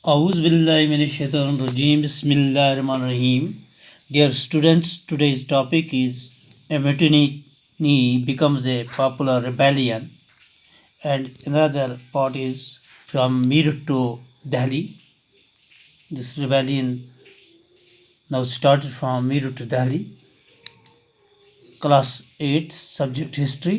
Auz billahi minash shaitanir rajim. Bismillahir rahmanir rahim. Dear students, today's topic is a mutiny becomes a popular rebellion, and another part is from Meerut to Delhi. This rebellion now started from Meerut to Delhi. Class 8, subject history.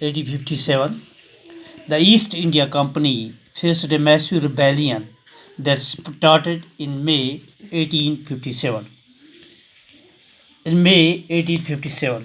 1857 the East India Company faced a massive rebellion that started in May 1857. In May 1857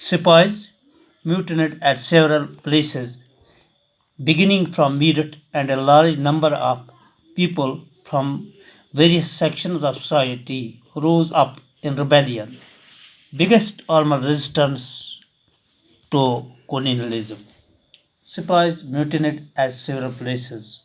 Sepoys mutinied at several places beginning from Meerut, and a large number of people from various sections of society rose up in rebellion. Biggest armed resistance to colonialism. Sepoys mutinied at several places.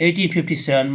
1857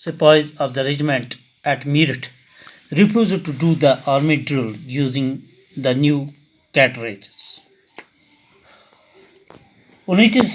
sepoys of the regiment at Meerut refused to do the army drill using the new cartridges. 29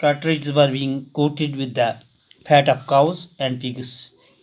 cartridges were being coated with the fat of cows and pigs,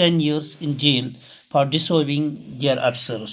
10 years in jail for disobeying their officers।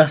10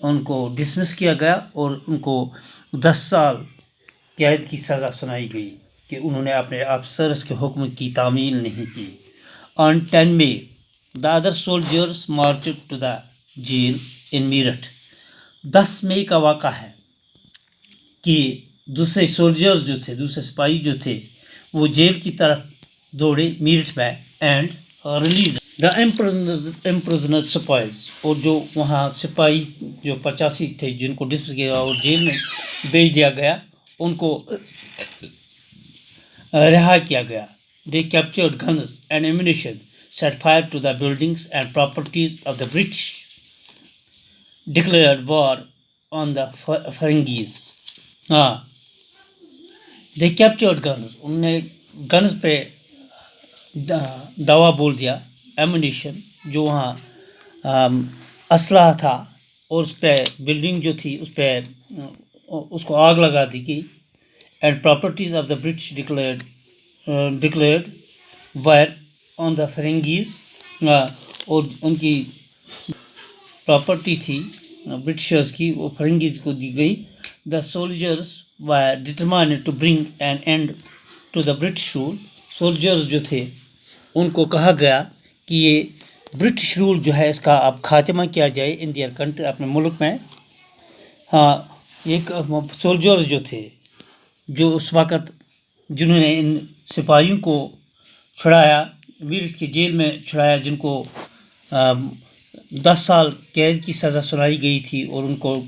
ان کو dismiss کیا گیا اور ان کو 10 سال قید کی سزا سنائی گئی کہ انہوں نے اپنے افسرز کے حکم کی تعمیل نہیں کی. On 10 May, the other soldiers marched to the jail in Meerut. 10 مئی کا واقعہ ہے کہ دوسرے سولجرز جو تھے، دوسرے سپاہی جو تھے، وہ جیل کی طرف دوڑے میرٹھ میں اینڈ ریلیز دا امپرزنر سپائز. اور جو وہاں سپاہی جو 85 تھے جن کو ڈسمس کیا اور جیل میں بھیج دیا گیا، ان کو رہا کیا گیا. They captured guns and ammunition, set fire to the buildings and properties of the British, declared war on the Ferengis. They captured guns. انہوں نے گنز پہ دعویٰ بول دیا. ایمونیشن جو وہاں اسلحہ تھا اور اس پہ بلڈنگ جو تھی اس پہ اس کو آگ لگا دی گئی. And properties of the British declared war on the Firangis. اور ان کی پراپرٹی تھی برٹشرز کی وہ فرنگیز کو دی گئی. The soldiers were determined to bring an end to the British rule. Soldiers جو تھے ان کو کہا گیا کہ یہ برٹش رول جو ہے اس کا اب خاتمہ کیا جائے ان دیئر کنٹری، اپنے ملک میں. ایک سولجرز جو تھے جو اس وقت جنہوں نے ان سپاہیوں کو چھڑایا، میرٹھ کی جیل میں چھڑایا، جن کو 10 سال قید کی سزا سنائی گئی تھی اور ان کو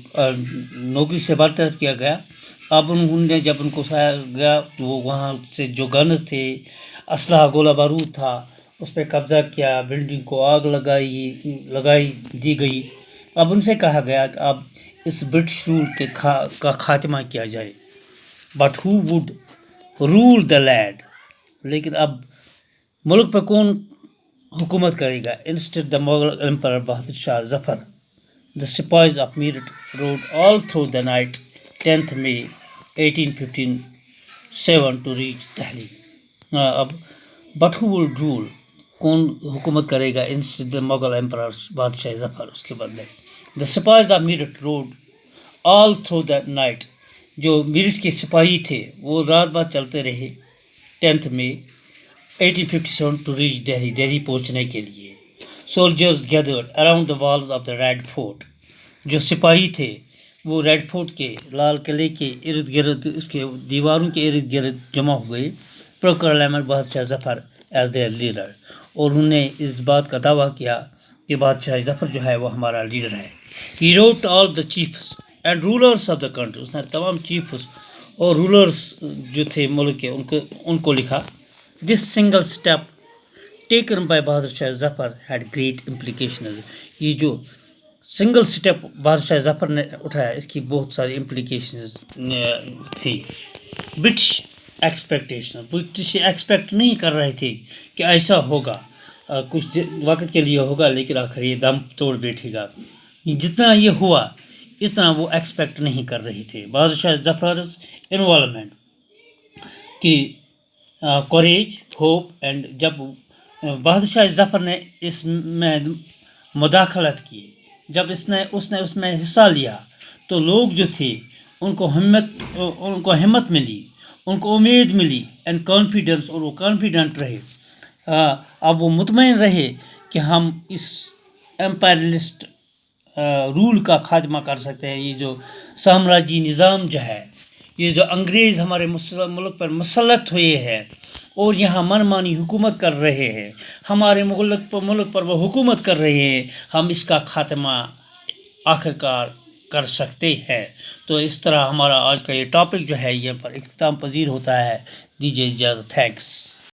نوکری سے برطرف کیا گیا. اب انہوں نے جب ان کو سایا گیا تو وہ وہاں سے جو گنز تھے، اسلحہ، گولہ بارود تھا، اس پہ قبضہ کیا، بلڈنگ کو آگ لگائی دی گئی. اب ان سے کہا گیا کہ اب اس برٹش رول کا خاتمہ کیا جائے. But who would rule the land? لیکن اب ملک پہ کون حکومت کرے گا؟ Instead the Mughal emperor Bahadur Shah Zafar. The sepoys of Meerut rode all through the night 10th May 1857 to reach Delhi. اب بٹ ہو ول رول؟ کون حکومت کرے گا instead the Mughal emperor Badshah Zafar, اس کے بدلے. The sepoys of Meerut rode all through the night. جو میرٹھ کے سپاہی تھے وہ رات بھر چلتے رہے 10th May 1857 to reach Delhi, Delhi پہنچنے کے لیے. Soldiers gathered around the walls of the Red Fort. جو سپاہی تھے وہ ریڈ فورٹ کے، لال قلعے کے ارد گرد، اس کے دیواروں کے ارد گرد جمع ہو گئے. پروکلائمڈ بادشاہ ظفر ایز دیئر لیڈر. اور انہوں نے اس بات کا دعویٰ کیا کہ بادشاہ ظفر جو ہے وہ ہمارا لیڈر ہے. He wrote all the chiefs and rulers of the country. اس نے تمام چیفس اور رولرس جو تھے ملک کے ان کو لکھا. This single step taken by Bahadur Shah Zafar had great implications. یہ جو سنگل سٹیپ بادشاہ ظفر نے اٹھایا اس کی بہت ساری امپلیکیشنز تھی. برٹش ایکسپیکٹ نہیں کر رہے تھے کہ ایسا ہوگا، کچھ وقت کے لیے ہوگا لیکن آخر یہ دم توڑ بیٹھے گا. جتنا یہ ہوا اتنا وہ ایکسپیکٹ نہیں کر رہے تھے. بادشاہ ظفرز انوالومنٹ کی کوریج، ہوپ اینڈ. جب بادشاہ ظفر نے اس میں مداخلت کی، جب اس نے اس میں حصہ لیا تو لوگ جو تھے ان کو ہمت ملی، ان کو امید ملی اینڈ کانفیڈنس. اور وہ کانفیڈنٹ رہے. اب وہ مطمئن رہے کہ ہم اس امپیرلسٹ رول کا خاتمہ کر سکتے ہیں. یہ جو سامراجی نظام جو ہے، یہ جو انگریز ہمارے ملک پر مسلط ہوئے ہیں اور یہاں من مانی حکومت کر رہے ہیں، ہمارے ملک پر وہ حکومت کر رہے ہیں، ہم اس کا خاتمہ آخرکار کر سکتے ہیں. تو اس طرح ہمارا آج کا یہ ٹاپک جو ہے یہ پر اختتام پذیر ہوتا ہے. دیجیے اجازت. تھینکس.